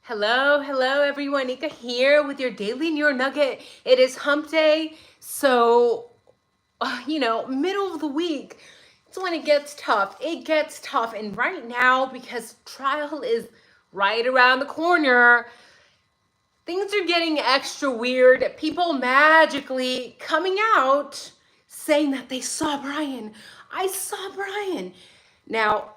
Hello everyone. Nika here with your daily neuro nugget. It is hump day, so middle of the week, it's when it gets tough. It gets tough, and right now, because trial is right around the corner, things are getting extra weird. People magically coming out saying that they saw Brian. I saw Brian. Now,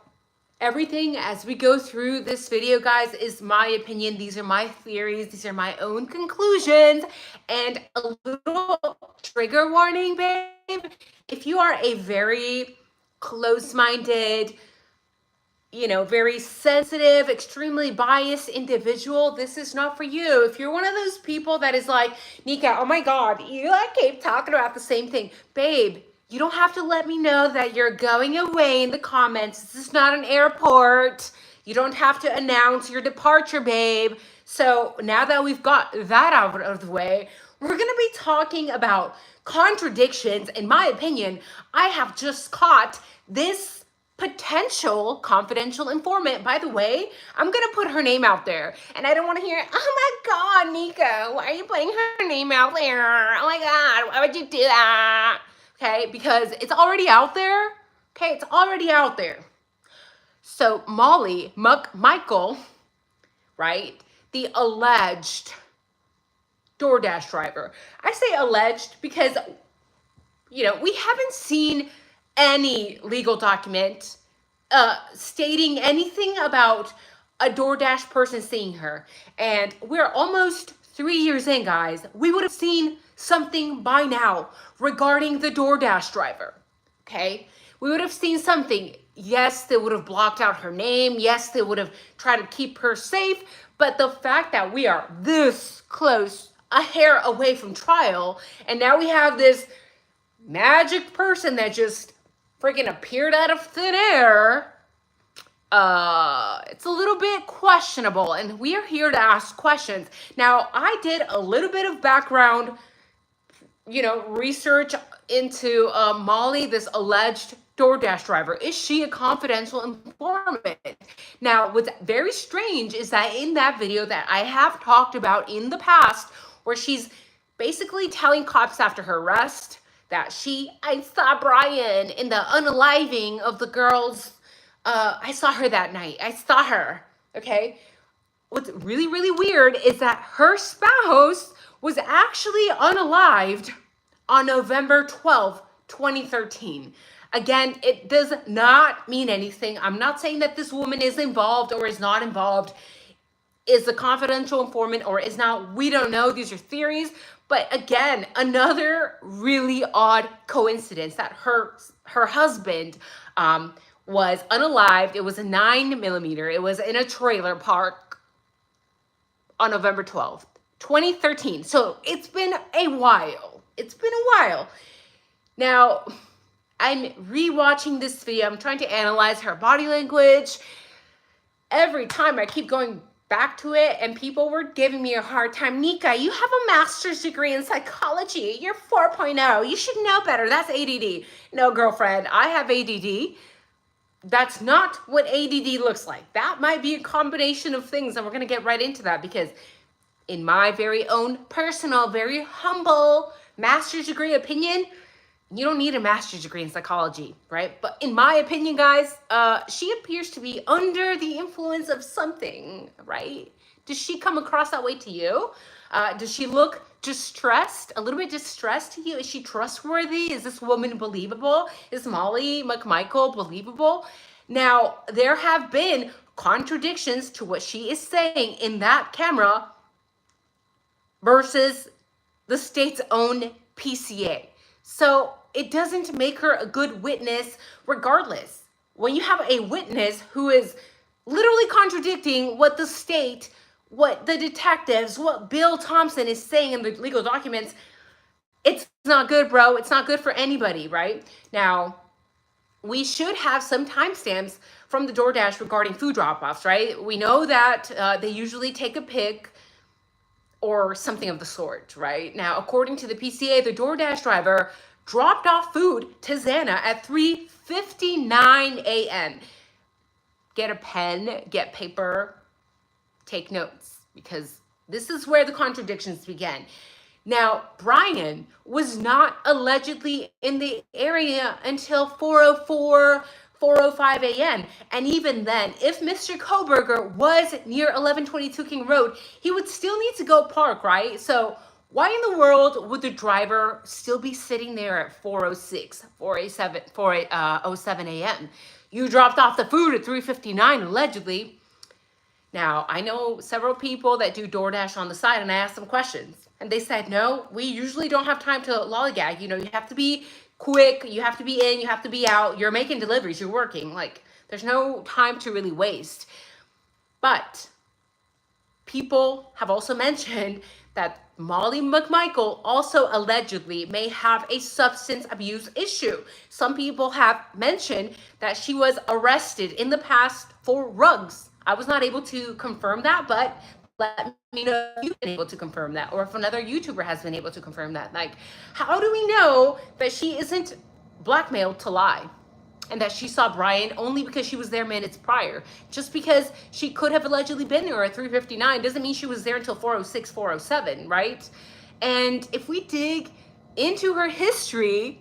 everything as we go through this video, guys, is my opinion. These are my theories. These are my own conclusions. And a little trigger warning, babe. If you are a very close-minded, very sensitive, extremely biased individual, this is not for you. If you're one of those people that is like, Nika, oh my God, you keep talking about the same thing. Babe, you don't have to let me know that you're going away in the comments. This is not an airport. You don't have to announce your departure, babe. So now that we've got that out of the way, we're going to be talking about contradictions. In my opinion, I have just caught this potential confidential informant. By the way, I'm gonna put her name out there, and I don't want to hear, oh my God, Nika, why are you putting her name out there? Oh my God, why would you do that? Okay, because it's already out there. Okay, it's already out there. So Michael, right, the alleged Doordash driver. I say alleged because we haven't seen any legal document stating anything about a Doordash person seeing her. And we're almost 3 years in, guys. We would have seen something by now regarding the Doordash driver, okay? We would have seen something. Yes, they would have blocked out her name. Yes, they would have tried to keep her safe. But the fact that we are this close, a hair away from trial, and now we have this magic person that just freaking appeared out of thin air, it's a little bit questionable, and we are here to ask questions. Now, I did a little bit of background, research into Molly, this alleged Doordash driver. Is she a confidential informant? Now, what's very strange is that in that video that I have talked about in the past, where she's basically telling cops after her arrest that I saw Brian in the unaliving of the girls. I saw her that night. I saw her, okay? What's really, really weird is that her spouse was actually unalived on November 12th, 2013. Again, it does not mean anything. I'm not saying that this woman is involved or is not involved, is a confidential informant or is not. We don't know. These are theories. But again, another really odd coincidence that her husband was unalived. It was a 9mm. It was in a trailer park on November 12th, 2013. So it's been a while. It's been a while. Now, I'm rewatching this video. I'm trying to analyze her body language. Every time I keep going back to it, and people were giving me a hard time. Nika, you have a master's degree in psychology. You're 4.0. You should know better. That's ADD. No, girlfriend, I have ADD. That's not what ADD looks like. That might be a combination of things, and we're going to get right into that because in my very own personal, very humble master's degree opinion, you don't need a master's degree in psychology, right? But in my opinion, guys, she appears to be under the influence of something, right? Does she come across that way to you? Does she look distressed, a little bit distressed to you? Is she trustworthy? Is this woman believable? Is Molly McMichael believable? Now, there have been contradictions to what she is saying in that camera versus the state's own PCA. So it doesn't make her a good witness regardless. When you have a witness who is literally contradicting what the state, what the detectives, what Bill Thompson is saying in the legal documents, it's not good, bro. It's not good for anybody, right? Now, we should have some timestamps from the Doordash regarding food drop-offs, right? We know that they usually take a pic or something of the sort, right? Now, according to the PCA, the Doordash driver dropped off food to Xana at 3:59 a.m. Get a pen, get paper, take notes, because this is where the contradictions begin. Now, Brian was not allegedly in the area until 4:04, 4:05 a.m. And even then, if Mr. Koberger was near 1122 King Road, he would still need to go park, right? So why in the world would the driver still be sitting there at 4:06, 4:07 a.m.? You dropped off the food at 3:59, allegedly. Now, I know several people that do Doordash on the side, and I asked them questions. And they said, no, we usually don't have time to lollygag. You know, you have to be quick, you have to be in, you have to be out. You're making deliveries, you're working. Like, there's no time to really waste. But people have also mentioned that Molly McMichael also allegedly may have a substance abuse issue. Some people have mentioned that she was arrested in the past for rugs. I was not able to confirm that, but let me know if you've been able to confirm that, or if another YouTuber has been able to confirm that. Like, how do we know that she isn't blackmailed to lie? And that she saw Brian only because she was there minutes prior. Just because she could have allegedly been there at 3:59 doesn't mean she was there until 4:06, 4:07, right? And if we dig into her history,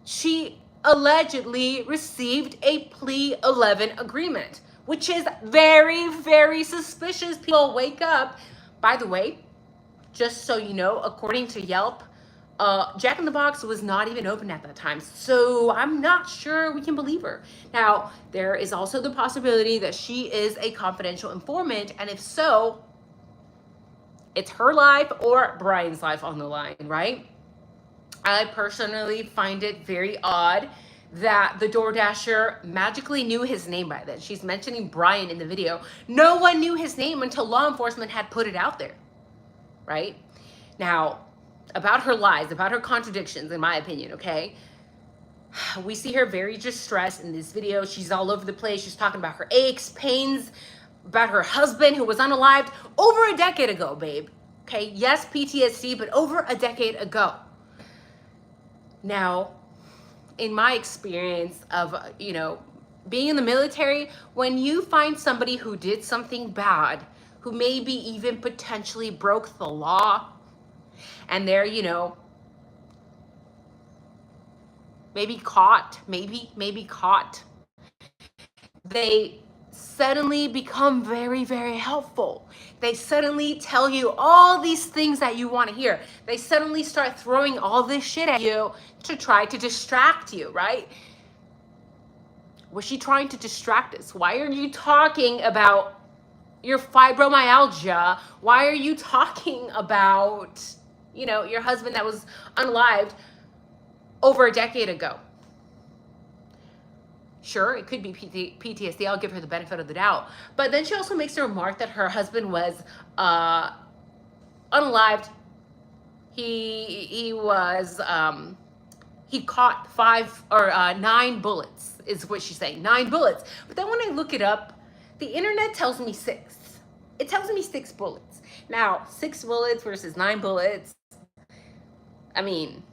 she allegedly received a plea 11 agreement, which is very, very suspicious. People wake up. By the way, just so you know, according to Yelp, Jack in the Box was not even open at that time, so I'm not sure we can believe her. Now, there is also the possibility that she is a confidential informant, and if so, it's her life or Brian's life on the line, right? I personally find it very odd that the DoorDasher magically knew his name by then. She's mentioning Brian in the video. No one knew his name until law enforcement had put it out there, right? Now, about her lies, about her contradictions, in my opinion, okay? We see her very distressed in this video. She's all over the place. She's talking about her aches, pains, about her husband who was unalived over a decade ago, babe. Okay, yes, PTSD, but over a decade ago. Now, in my experience of, being in the military, when you find somebody who did something bad, who maybe even potentially broke the law, and they're, maybe caught, they suddenly become very, very helpful. They suddenly tell you all these things that you want to hear. They suddenly start throwing all this shit at you to try to distract you, right? Was she trying to distract us? Why are you talking about your fibromyalgia? Why are you talking about, your husband that was unalived over a decade ago? Sure, it could be PTSD. I'll give her the benefit of the doubt. But then she also makes the remark that her husband was unalived. He caught 9 bullets, is what she's saying. 9 bullets. But then when I look it up, the internet tells me 6. It tells me 6 bullets. Now, 6 bullets versus 9 bullets. I mean,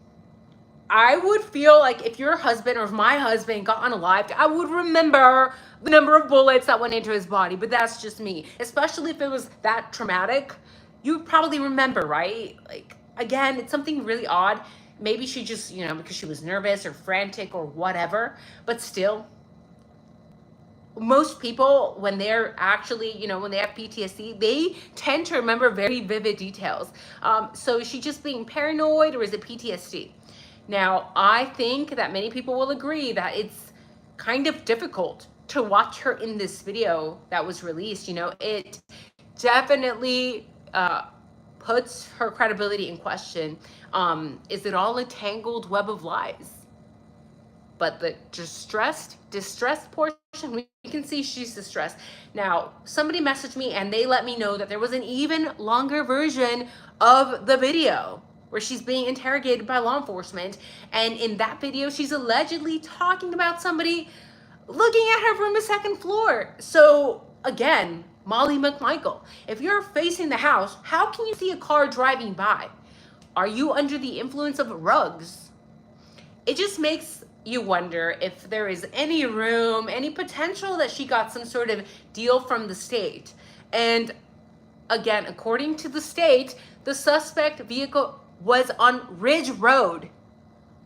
I would feel like if your husband or if my husband got unalived, I would remember the number of bullets that went into his body. But that's just me. Especially if it was that traumatic, you would probably remember, right? Like, again, it's something really odd. Maybe she just, because she was nervous or frantic or whatever. But still, most people, when they're actually, when they have PTSD, they tend to remember very vivid details. So is she just being paranoid, or is it PTSD? Now, I think that many people will agree that it's kind of difficult to watch her in this video that was released. It definitely puts her credibility in question. Is it all a tangled web of lies? But the distressed portion, we can see she's distressed. Now, somebody messaged me and they let me know that there was an even longer version of the video where she's being interrogated by law enforcement. And in that video, she's allegedly talking about somebody looking at her from the 2nd floor. So again, Molly McMichael, if you're facing the house, how can you see a car driving by? Are you under the influence of rugs? It just makes you wonder if there is any room, any potential that she got some sort of deal from the state. And again, according to the state, the suspect vehicle was on Ridge Road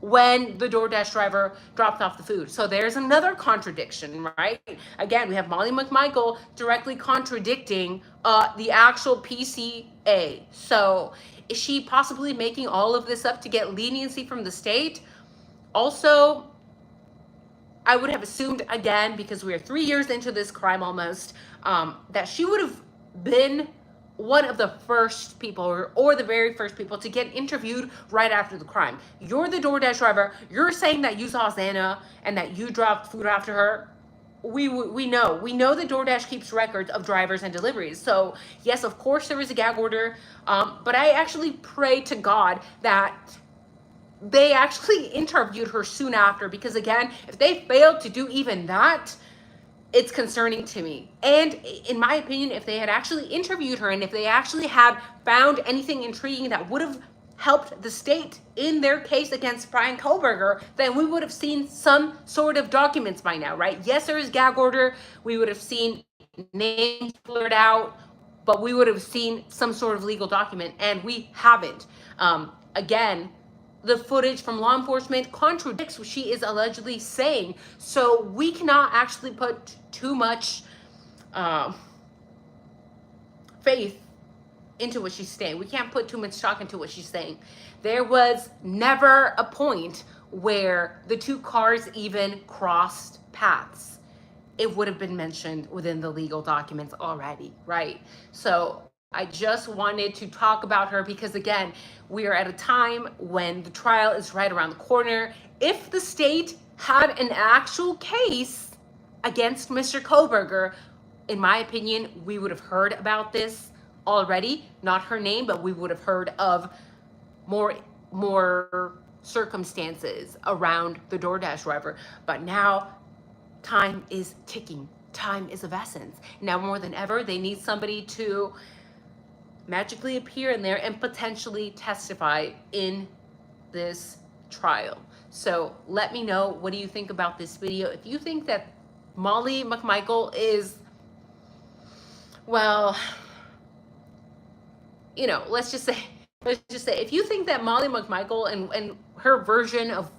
when the DoorDash driver dropped off the food. So there's another contradiction, right? Again, we have Molly McMichael directly contradicting the actual PCA. So is she possibly making all of this up to get leniency from the state? Also, I would have assumed, again, because we are 3 years into this crime almost, that she would have been one of the first people or the very first people to get interviewed right after the crime. You're the DoorDash driver. You're saying that you saw Xana and that you dropped food after her. We know that DoorDash keeps records of drivers and deliveries. So yes, of course there is a gag order, but I actually pray to God that they actually interviewed her soon after, because again, if they failed to do even that, it's concerning to me. And in my opinion, if they had actually interviewed her and if they actually had found anything intriguing that would have helped the state in their case against Brian Kohlberger, then we would have seen some sort of documents by now, right? Yes, there is gag order. We would have seen names blurred out, but we would have seen some sort of legal document, and we haven't. Again, the footage from law enforcement contradicts what she is allegedly saying. So we cannot actually put too much faith into what she's saying. We can't put too much stock into what she's saying. There was never a point where the two cars even crossed paths. It would have been mentioned within the legal documents already, right? So I just wanted to talk about her because, again, we are at a time when the trial is right around the corner. If the state had an actual case against Mr. Kohlberger, in my opinion, we would have heard about this already. Not her name, but we would have heard of more circumstances around the DoorDash driver. But now time is ticking. Time is of essence. Now more than ever, they need somebody to magically appear in there and potentially testify in this trial. So let me know, what do you think about this video? If you think that Molly McMichael is, well, you know, let's just say, if you think that Molly McMichael and her version of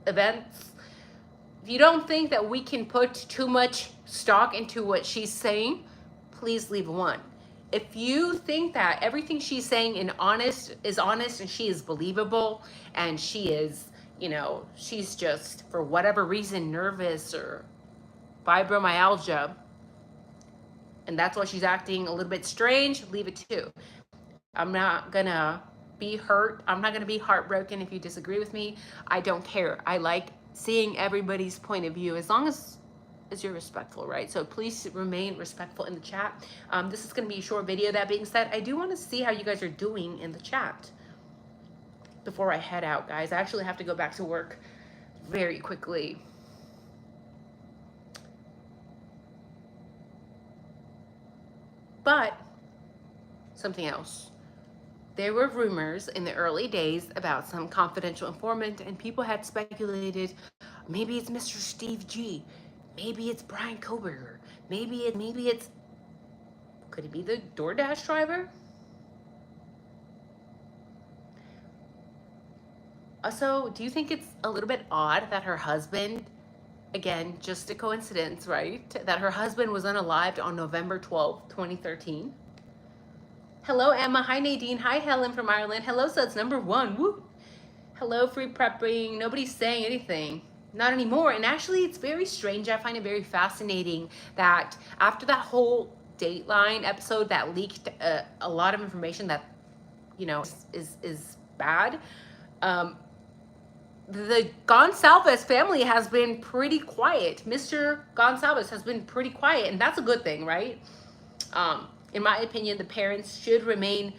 events, if you don't think that we can put too much stock into what she's saying, please leave a 1. If you think that everything she's saying is honest and she is believable and she is, you know, she's just for whatever reason nervous or fibromyalgia, and that's why she's acting a little bit strange, leave it too. I'm not gonna be hurt. I'm not gonna be heartbroken if you disagree with me. I don't care. I like seeing everybody's point of view as long as you're respectful, right? So please remain respectful in the chat. This is going to be a short video. That being said, I do want to see how you guys are doing in the chat before I head out, guys. I actually have to go back to work very quickly. But something else. There were rumors in the early days about some confidential informant, and people had speculated maybe it's Mr. Steve G. Maybe it's Brian Kohlberger. Maybe it's, could it be the DoorDash driver? Also, do you think it's a little bit odd that her husband, again, just a coincidence, right? That her husband was unalived on November 12th, 2013. Hello, Emma. Hi, Nadine. Hi, Helen from Ireland. Hello, Suds number 1. Woo. Hello, free prepping. Nobody's saying anything. Not anymore. And actually, it's very strange. I find it very fascinating that after that whole Dateline episode that leaked a lot of information that, you know, is bad, the Gonsalves family has been pretty quiet. Mr. Gonsalves has been pretty quiet, and that's a good thing, right? In my opinion, the parents should remain,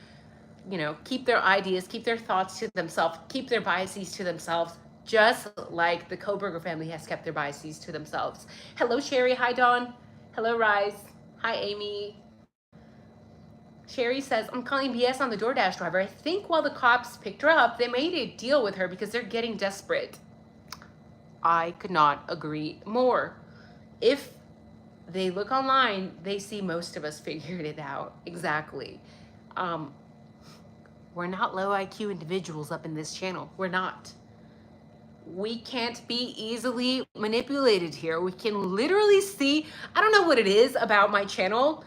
you know, keep their ideas, keep their thoughts to themselves, keep their biases to themselves, just like the Kohlberger family has kept their biases to themselves. Hello, Sherry. Hi, Dawn. Hello, Rise. Hi, Amy. Sherry says, I'm calling BS on the DoorDash driver. I think while the cops picked her up, they made a deal with her because they're getting desperate. I could not agree more. If They look online, they see most of us figured it out. Exactly. Um, we're not low IQ individuals up in this channel. We're not. We can't be easily manipulated here. We can literally see, I don't know what it is about my channel.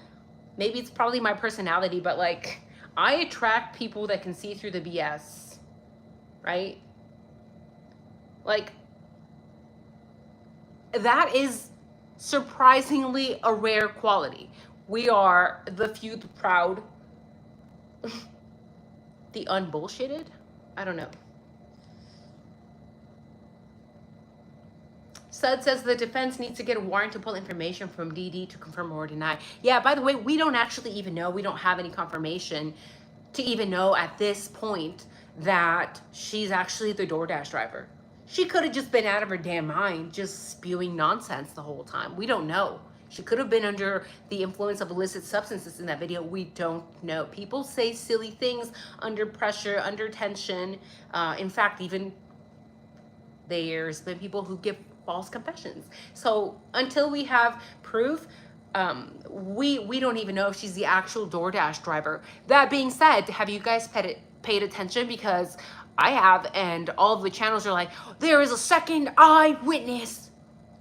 Maybe it's probably my personality, but like, I attract people that can see through the BS, right? Like, that is surprisingly a rare quality. We are the few, the proud, the unbullshitted. I don't know. Sud says the defense needs to get a warrant to pull information from DD to confirm or deny. Yeah, by the way, we don't actually even know. We don't have any confirmation to even know at this point that she's actually the Doordash driver. She could have just been out of her damn mind, just spewing nonsense the whole time. We don't know. She could have been under the influence of illicit substances in that video. We don't know. People say silly things under pressure, under tension. In fact, even there's been people who give false confessions. So until we have proof, we don't even know if she's the actual Doordash driver. That being said, have you guys paid attention? Because I have, and all of the channels are like, there is a second eyewitness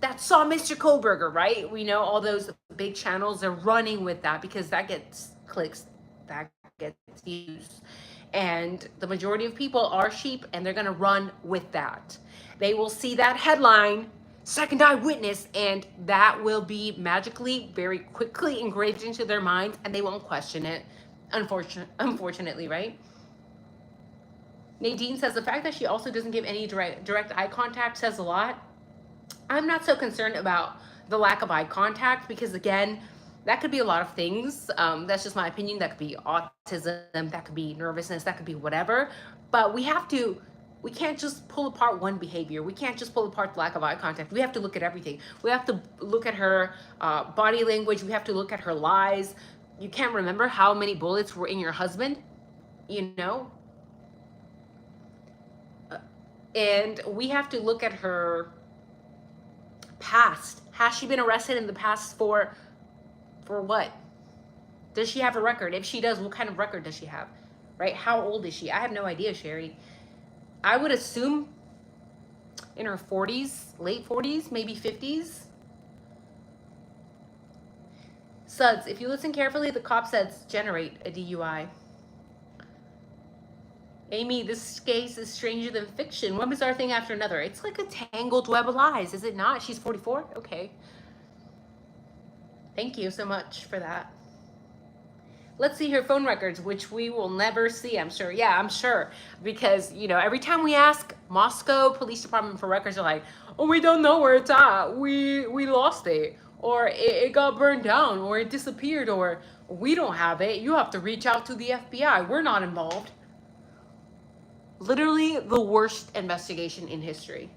that saw Mr. Kohlberger, right? We know all those big channels are running with that because that gets clicks, that gets views. And the majority of people are sheep, and they're gonna run with that. They will see that headline, second eyewitness, and that will be magically, very quickly engraved into their mind, and they won't question it, unfortunately, right? Nadine says the fact that she also doesn't give any direct eye contact says a lot. I'm not so concerned about the lack of eye contact because, again, that could be a lot of things. That's just my opinion. That could be autism, that could be nervousness, that could be whatever. But we can't just pull apart one behavior. We can't just pull apart the lack of eye contact. We have to look at everything. We have to look at her body language. We have to look at her lies. You can't remember how many bullets were in your husband, you know? And we have to look at her past. Has she been arrested in the past for what? Does she have a record? If she does, what kind of record does she have? Right? How old is she? I have no idea, Sherry. I would assume in her 40s, late 40s, maybe 50s. Suds, if you listen carefully, the cop says generate a DUI. Amy, this case is stranger than fiction. One bizarre thing after another. It's like a tangled web of lies, is it not? She's 44? Okay. Thank you so much for that. Let's see her phone records, which we will never see, I'm sure. Yeah, I'm sure. Because, you know, every time we ask Moscow Police Department for records, they're like, oh, we don't know where it's at. We lost it. Or it got burned down. Or it disappeared. Or we don't have it. You have to reach out to the FBI. We're not involved. Literally the worst investigation in history.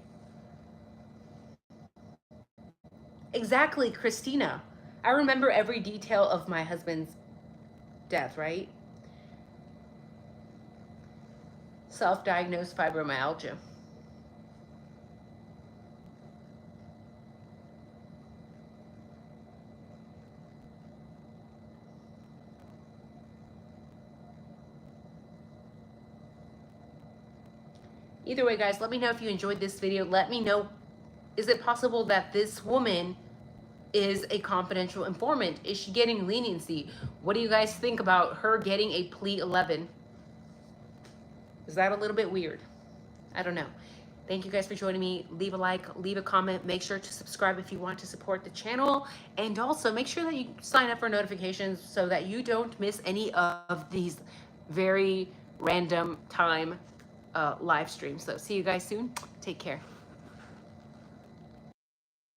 Exactly, Christina. I remember every detail of my husband's death, right? Self-diagnosed fibromyalgia. Either way, guys, let me know if you enjoyed this video. Let me know, is it possible that this woman is a confidential informant? Is she getting leniency? What do you guys think about her getting a plea 11? Is that a little bit weird? I don't know. Thank you guys for joining me. Leave a like, leave a comment. Make sure to subscribe if you want to support the channel. And also make sure that you sign up for notifications so that you don't miss any of these very random time live streams. So see you guys soon. Take care.